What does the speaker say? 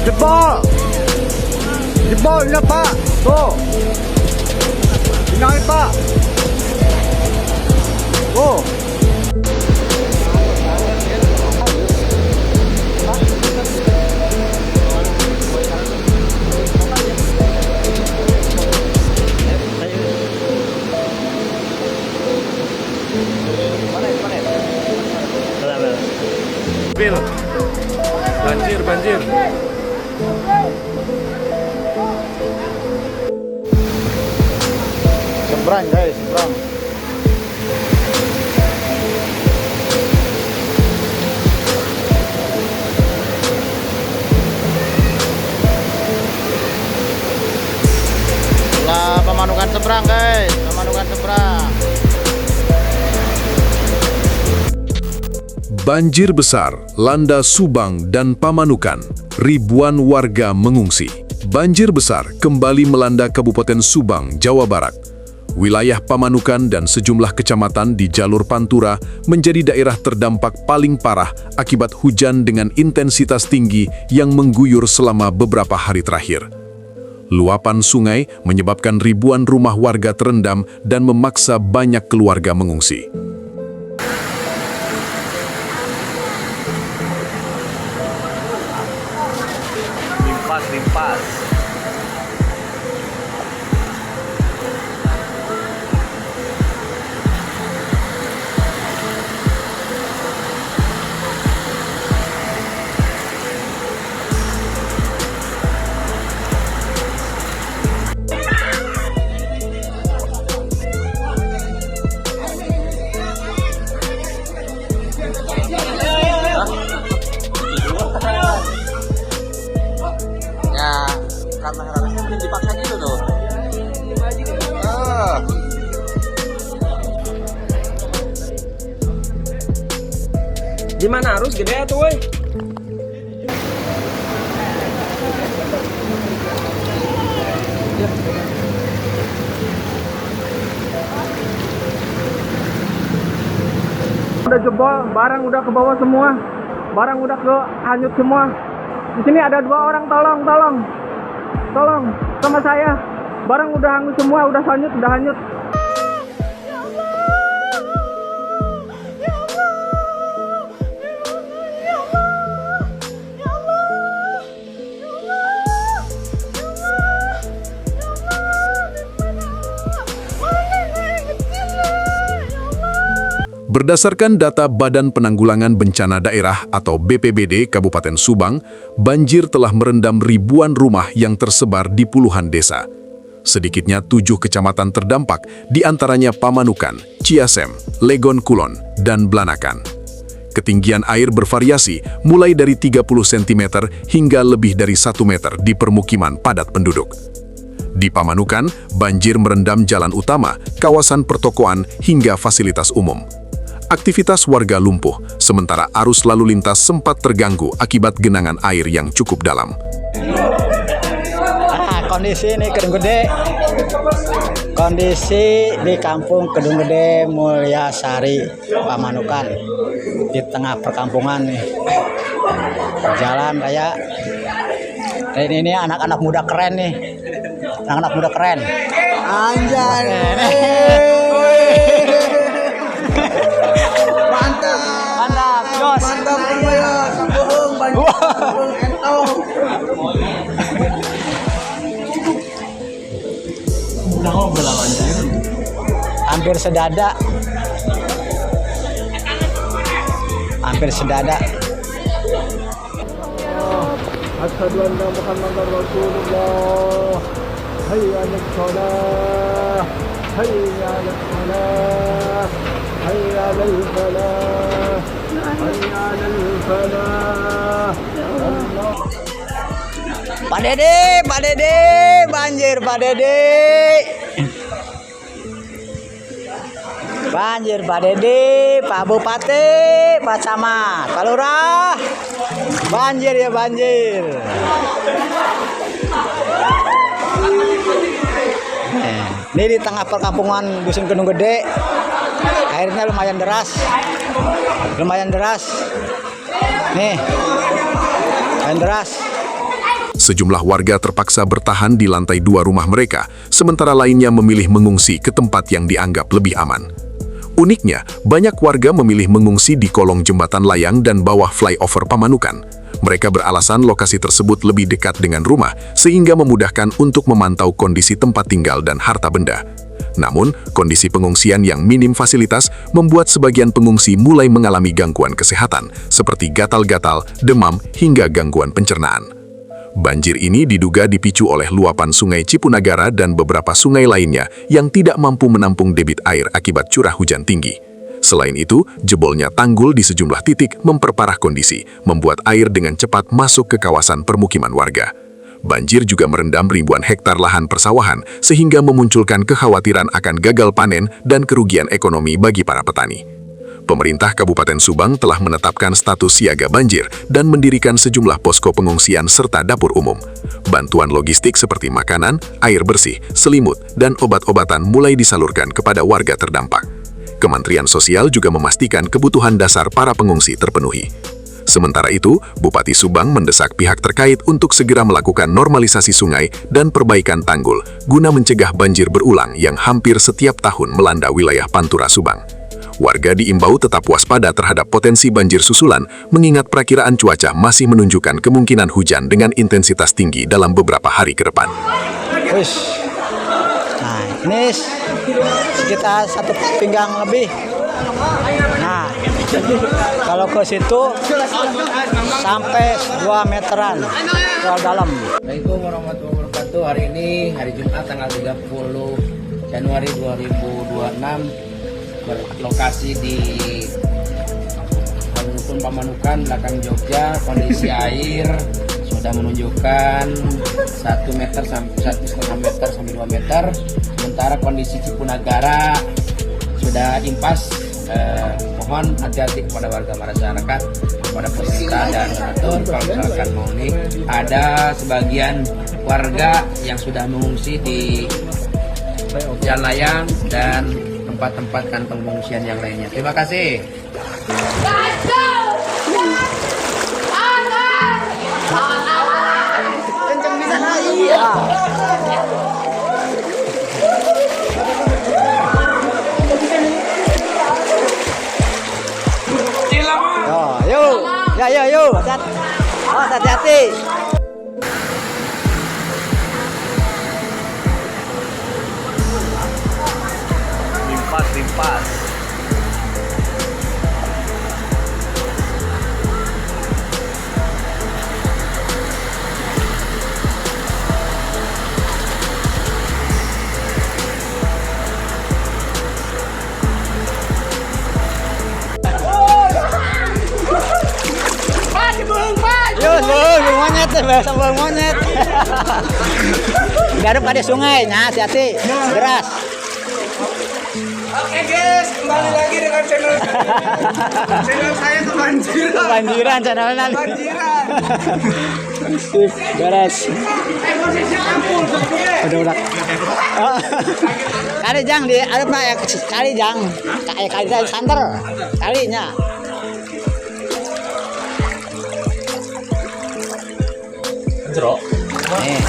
Jebol! Jebol na Pak! Tuh! Hinahin Pak! Tuh! Banjir, banjir. Seberang guys, seberang. Lah pemanukan seberang guys, pemanukan seberang. Banjir besar landa Subang dan Pamanukan. Ribuan warga mengungsi. Banjir besar kembali melanda Kabupaten Subang, Jawa Barat. Wilayah Pamanukan dan sejumlah kecamatan di jalur Pantura menjadi daerah terdampak paling parah akibat hujan dengan intensitas tinggi yang mengguyur selama beberapa hari terakhir. Luapan sungai menyebabkan ribuan rumah warga terendam dan memaksa banyak keluarga mengungsi. Limpas. Karena harusnya mending dipaksa gitu tuh. Gimana arus gede tuh, woi? Udah jebol, barang udah ke bawah semua. Barang udah ke hanyut semua. Di sini ada 2 orang, tolong sama saya. Barang udah hangus semua, udah hanyut. Berdasarkan data Badan Penanggulangan Bencana Daerah atau BPBD Kabupaten Subang, banjir telah merendam ribuan rumah yang tersebar di puluhan desa. Sedikitnya 7 kecamatan terdampak, di antaranya Pamanukan, Ciasem, Legon Kulon, dan Blanakan. Ketinggian air bervariasi mulai dari 30 cm hingga lebih dari 1 meter di permukiman padat penduduk. Di Pamanukan, banjir merendam jalan utama, kawasan pertokoan, hingga fasilitas umum. Aktivitas warga lumpuh, sementara arus lalu lintas sempat terganggu akibat genangan air yang cukup dalam. Kondisi ini Kedung Gede. Kondisi di kampung Kedung Gede Mulyasari, Pamanukan. Di tengah perkampungan nih. Jalan raya. Dan ini anak-anak muda keren nih. Anak-anak muda keren. Anjay. Mantap, Jos. Mantap ya, sambung banjir entong. Hampir sedada. Asyhadu anna Muhammadar Rasulullah. Hayya 'alas shalah. Hayya 'alas falah. Hayya 'alal falah. Hayya 'alal falah. Pak Dede, banjir Pak Dede. Banjir Pak Dedi, Pak Bupati, Pak Camat, Pak Lurah. Banjir ya banjir. Ini di tengah perkampungan Dusun Kedung Gede. Airnya lumayan deras. Lumayan deras. Nih. Lumayan deras. Sejumlah warga terpaksa bertahan di lantai 2 rumah mereka, sementara lainnya memilih mengungsi ke tempat yang dianggap lebih aman. Uniknya, banyak warga memilih mengungsi di kolong jembatan layang dan bawah flyover Pamanukan. Mereka beralasan lokasi tersebut lebih dekat dengan rumah, sehingga memudahkan untuk memantau kondisi tempat tinggal dan harta benda. Namun, kondisi pengungsian yang minim fasilitas membuat sebagian pengungsi mulai mengalami gangguan kesehatan, seperti gatal-gatal, demam, hingga gangguan pencernaan. Banjir ini diduga dipicu oleh luapan Sungai Cipunagara dan beberapa sungai lainnya yang tidak mampu menampung debit air akibat curah hujan tinggi. Selain itu, jebolnya tanggul di sejumlah titik memperparah kondisi, membuat air dengan cepat masuk ke kawasan permukiman warga. Banjir juga merendam ribuan hektar lahan persawahan, sehingga memunculkan kekhawatiran akan gagal panen dan kerugian ekonomi bagi para petani. Pemerintah Kabupaten Subang telah menetapkan status siaga banjir dan mendirikan sejumlah posko pengungsian serta dapur umum. Bantuan logistik seperti makanan, air bersih, selimut, dan obat-obatan mulai disalurkan kepada warga terdampak. Kementerian Sosial juga memastikan kebutuhan dasar para pengungsi terpenuhi. Sementara itu, Bupati Subang mendesak pihak terkait untuk segera melakukan normalisasi sungai dan perbaikan tanggul guna mencegah banjir berulang yang hampir setiap tahun melanda wilayah Pantura Subang. Warga diimbau tetap waspada terhadap potensi banjir susulan, mengingat perakiraan cuaca masih menunjukkan kemungkinan hujan dengan intensitas tinggi dalam beberapa hari ke depan. Nah, ini sekitar 1 pinggang lebih. Nah, kalau ke situ sampai 2 meteran ke dalam. Assalamualaikum warahmatullahi wabarakatuh. Hari ini hari Jumat tanggal 30 Januari 2026. Berlokasi di Alun-Alun Pamanukan, belakang Jogja. Kondisi air sudah menunjukkan 1 meter sampai 1,5 meter sampai 2 meter. Sementara kondisi Cipunagara sudah impas. Mohon hati-hati kepada warga masyarakat, kepada pemerintah dan donatur. Kalau misalkan mau nih, ada sebagian warga yang sudah mengungsi di Jalan Layang dan tempat-tempat kantong pengungsian yang lainnya. Terima kasih. Yuk. Hati-hati. Limpas. Monyet. Garuk pada sungai, nah hati-hati, deras. Oke guys, kembali lagi dengan channel saya kebanjiran. Channelnya. Sip, beres. Udah. Kali jang di arep na ya kali jang. Kali santer. Kalinya. Jeruk. Nih.